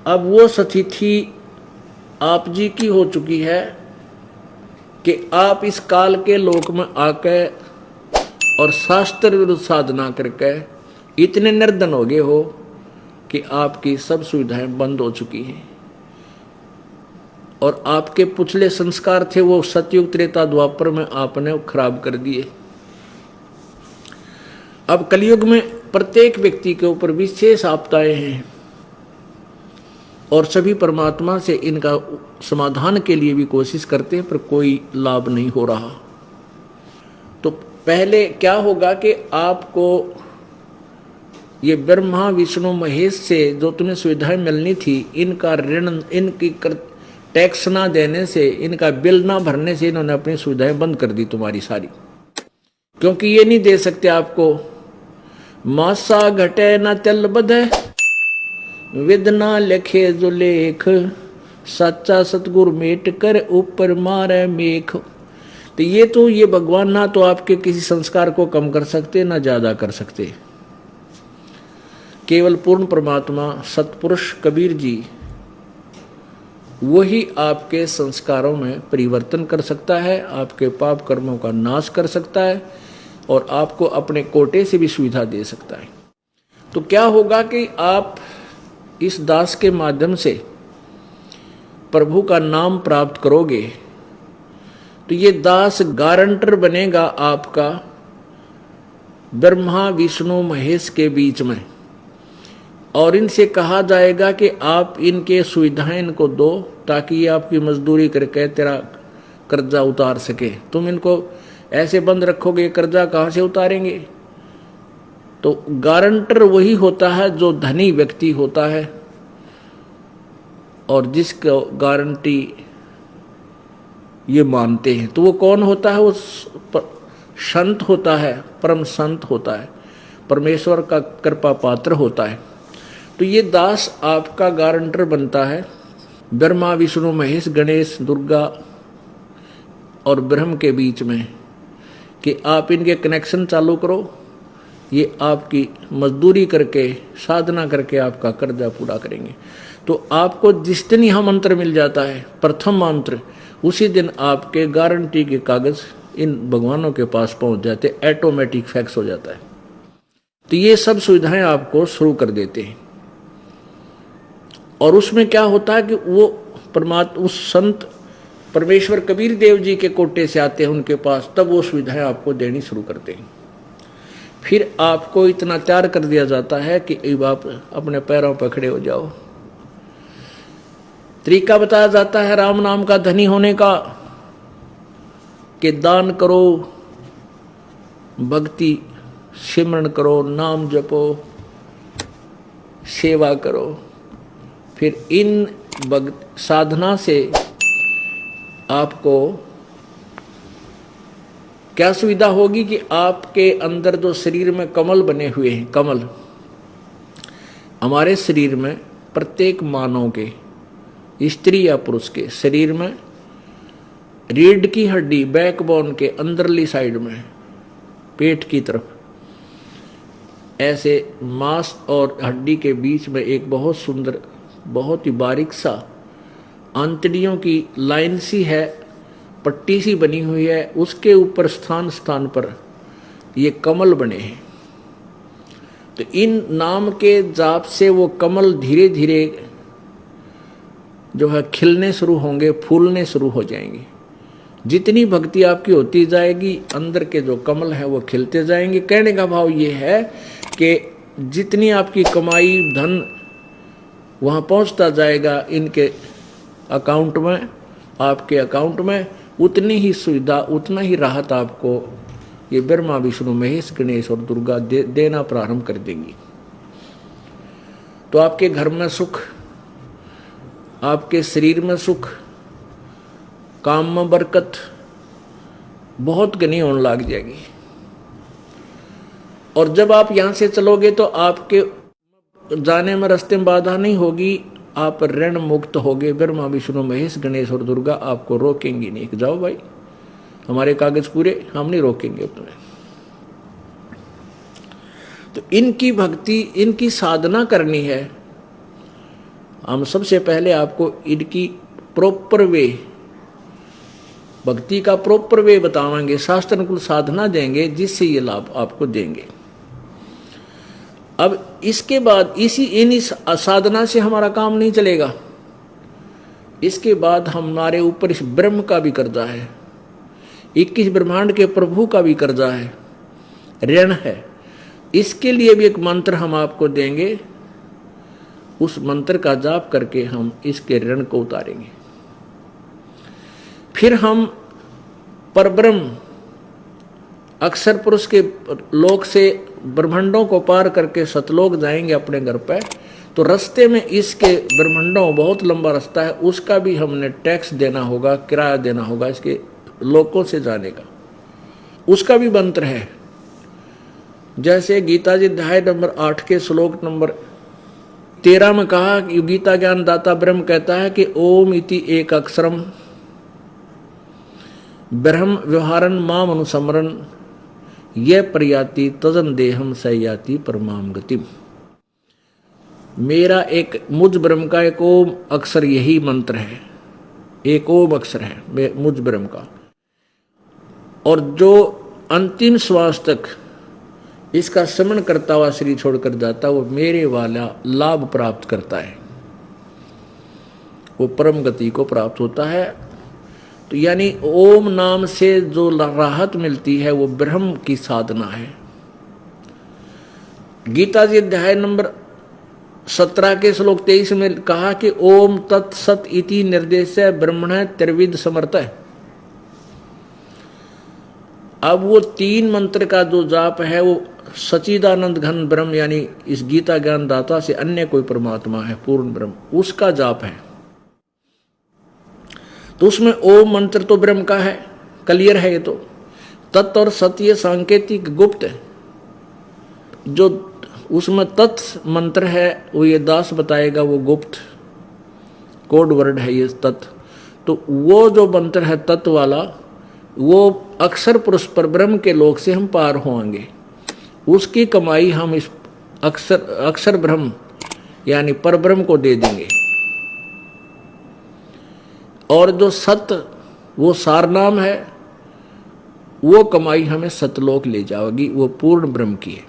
अब वो स्थिति आप जी की हो चुकी है कि आप इस काल के लोक में आके और शास्त्र विरुद्ध साधना करके इतने निर्धन हो गए हो कि आपकी सब सुविधाएं बंद हो चुकी हैं और आपके पिछले संस्कार थे वो सतयुग त्रेता द्वापर में आपने खराब कर दिए। अब कलयुग में प्रत्येक व्यक्ति के ऊपर विशेष आपदाएं हैं और सभी परमात्मा से इनका समाधान के लिए भी कोशिश करते हैं, पर कोई लाभ नहीं हो रहा। तो पहले क्या होगा कि आपको ये ब्रह्मा विष्णु महेश से जो तुम्हें सुविधाएं मिलनी थी, इनका ऋण, इनकी टैक्स ना देने से, इनका बिल ना भरने से इन्होंने अपनी सुविधाएं बंद कर दी तुम्हारी सारी, क्योंकि ये नहीं दे सकते आपको। मासा घटे न चल बधे, विद ना लिखे जो लेख, सच्चा सतगुरु मेट कर ऊपर मारे मेख। तो ये भगवान ना तो आपके किसी संस्कार को कम कर सकते ना ज्यादा कर सकते। केवल पूर्ण परमात्मा सतपुरुष कबीर जी वही आपके संस्कारों में परिवर्तन कर सकता है, आपके पाप कर्मों का नाश कर सकता है और आपको अपने कोटे से भी सुविधा दे सकता है। तो क्या होगा कि आप इस दास के माध्यम से प्रभु का नाम प्राप्त करोगे तो ये दास गारंटर बनेगा आपका ब्रह्मा विष्णु महेश के बीच में, और इनसे कहा जाएगा कि आप इनके सुविधाएं इनको दो ताकि ये आपकी मजदूरी करके तेरा कर्जा उतार सके। तुम इनको ऐसे बंद रखोगे, कर्जा कहाँ से उतारेंगे? तो गारंटर वही होता है जो धनी व्यक्ति होता है और जिसको गारंटी ये मानते हैं। तो वो कौन होता है? वो संत होता है, परम संत होता है, परमेश्वर का कृपा पात्र होता है। तो ये दास आपका गारंटर बनता है ब्रह्मा विष्णु महेश गणेश दुर्गा और ब्रह्म के बीच में कि आप इनके कनेक्शन चालू करो, ये आपकी मजदूरी करके साधना करके आपका कर्जा पूरा करेंगे। तो आपको जिस दिन यह मंत्र मिल जाता है, प्रथम मंत्र, उसी दिन आपके गारंटी के कागज इन भगवानों के पास पहुंच जाते, ऑटोमेटिक फैक्स हो जाता है। तो ये सब सुविधाएं आपको शुरू कर देते हैं। और उसमें क्या होता है कि वो परमात्मा उस संत परमेश्वर कबीर देव जी के कोटे से आते हैं उनके पास, तब वो सुविधाएं आपको देनी शुरू करते हैं। फिर आपको इतना तैयार कर दिया जाता है कि अब आप अपने पैरों पर खड़े हो जाओ। तरीका बताया जाता है राम नाम का धनी होने का कि दान करो, भक्ति सिमरण करो, नाम जपो, सेवा करो। फिर इन साधना से आपको क्या सुविधा होगी कि आपके अंदर जो शरीर में कमल बने हुए हैं, कमल हमारे शरीर में प्रत्येक मानव के, स्त्री या पुरुष के शरीर में रीढ़ की हड्डी बैकबोन के अंदरली साइड में पेट की तरफ ऐसे मांस और हड्डी के बीच में एक बहुत सुंदर, बहुत ही बारीक सा आंतड़ियों की लाइन सी है, पट्टी सी बनी हुई है, उसके ऊपर स्थान स्थान पर ये कमल बने हैं। तो इन नाम के जाप से वो कमल धीरे धीरे जो है खिलने शुरू होंगे, फूलने शुरू हो जाएंगे। जितनी भक्ति आपकी होती जाएगी, अंदर के जो कमल है वो खिलते जाएंगे। कहने का भाव ये है कि जितनी आपकी कमाई धन वहाँ पहुँचता जाएगा इनके अकाउंट में, आपके अकाउंट में, उतनी ही सुविधा, उतना ही राहत आपको ये ब्रह्मा विष्णु महेश गणेश और दुर्गा देना प्रारंभ कर देंगी। तो आपके घर में सुख, आपके शरीर में सुख, काम में बरकत बहुत घनी होने लग जाएगी। और जब आप यहाँ से चलोगे तो आपके जाने में रास्ते में बाधा नहीं होगी, आप ऋण मुक्त होगे। ब्रह्मा विष्णु महेश गणेश और दुर्गा आपको रोकेंगे नहीं, जाओ भाई हमारे कागज पूरे, हम नहीं रोकेंगे तुम्हें। तो इनकी भक्ति, इनकी साधना करनी है। हम सबसे पहले आपको इनकी प्रॉपर वे, भक्ति का प्रॉपर वे बताएंगे, शास्त्र अनुकूल साधना देंगे जिससे ये लाभ आपको देंगे। अब इसके बाद इन्हीं साधना से हमारा काम नहीं चलेगा। इसके बाद हमारे ऊपर इस ब्रह्म का भी कर्जा है, 21 ब्रह्मांड के प्रभु का भी कर्जा है, ऋण है। इसके लिए भी एक मंत्र हम आपको देंगे, उस मंत्र का जाप करके हम इसके ऋण को उतारेंगे। फिर हम परब्रह्म अक्षर पुरुष के लोक से ब्रह्मांडों को पार करके सतलोक जाएंगे अपने घर पर। तो रास्ते में इसके ब्रह्मांडों बहुत लंबा रास्ता है, उसका भी हमने टैक्स देना होगा, किराया देना होगा इसके लोकों से जाने का, उसका भी मंत्र है। जैसे गीता जी अध्याय नंबर 8 के श्लोक नंबर 13 में कहा कि गीता ज्ञान दाता ब्रह्म कहता है कि ओम इति एक अक्षरम ब्रह्म व्यवहारन माम अनुसमरन ये प्रयाति तजन देहम सयाति परमाम गतिम। मेरा एक मुझ ब्रह्म का एक ओम अक्षर यही मंत्र है, एक ओम अक्षर है मुझ ब्रह्म का, और जो अंतिम श्वास तक इसका स्मरण करता हुआ शरीर छोड़कर जाता वो मेरे वाला लाभ प्राप्त करता है, वो परम गति को प्राप्त होता है। तो यानी ओम नाम से जो राहत मिलती है वो ब्रह्म की साधना है। गीता जी अध्याय नंबर 17 के श्लोक 23 में कहा कि ओम तत्सत इति निर्देश ब्रह्मण त्रिविध समर्थ है। अब वो 3 मंत्र का जो जाप है वो सच्चिदानंद घन ब्रह्म यानी इस गीता ज्ञान दाता से अन्य कोई परमात्मा है, पूर्ण ब्रह्म, उसका जाप है। तो उसमें ओम मंत्र तो ब्रह्म का है, क्लियर है ये तो। तत् और सत्य सांकेतिक गुप्त है। जो उसमें तत् मंत्र है वो ये दास बताएगा, वो गुप्त कोड वर्ड है ये तत्। तो वो जो मंत्र है तत्व वाला, वो अक्षर पुरुष पर ब्रह्म के लोक से हम पार होंगे, उसकी कमाई हम इस अक्षर ब्रह्म यानी पर ब्रह्म को दे देंगे। और जो सत्य वो सारनाम है, वो कमाई हमें सतलोक ले जाएगी, वो पूर्ण ब्रह्म की है।